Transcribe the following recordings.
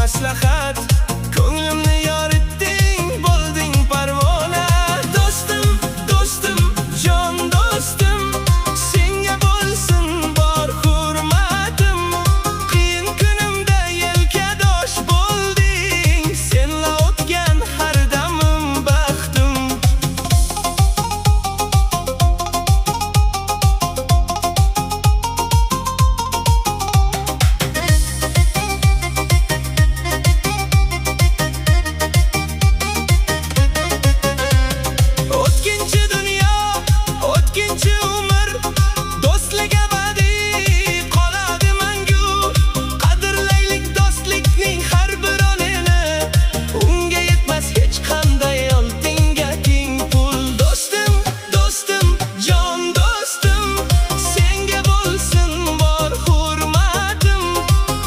maslahat, ko'nglimni yoritding, bo'lding parvona. Do'stim, do'stim, jon do'stim, senga bo'lsin bor hurmatim. Qiyin kunimda yelkadosh bo'lding, senla o'tgan har damim baxtim. O'tkinchi dunyo, o'tkinchi umr, do'stlik abadiy qoladi mangu. Qadrlaylik do'stlikning har bir onini, unga yetmas hech qanday oltinga teng pul. Do'stim, do'stim, jon do'stim, senga bo'lsin bor hurmatim.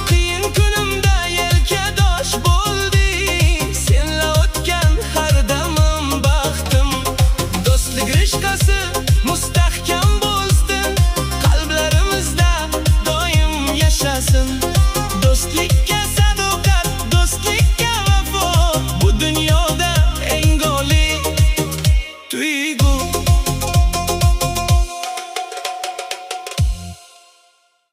Qiyin kunimda yelkadosh bo'lding, senla o'tgan har damim baxtim. Do'stlik rishqasi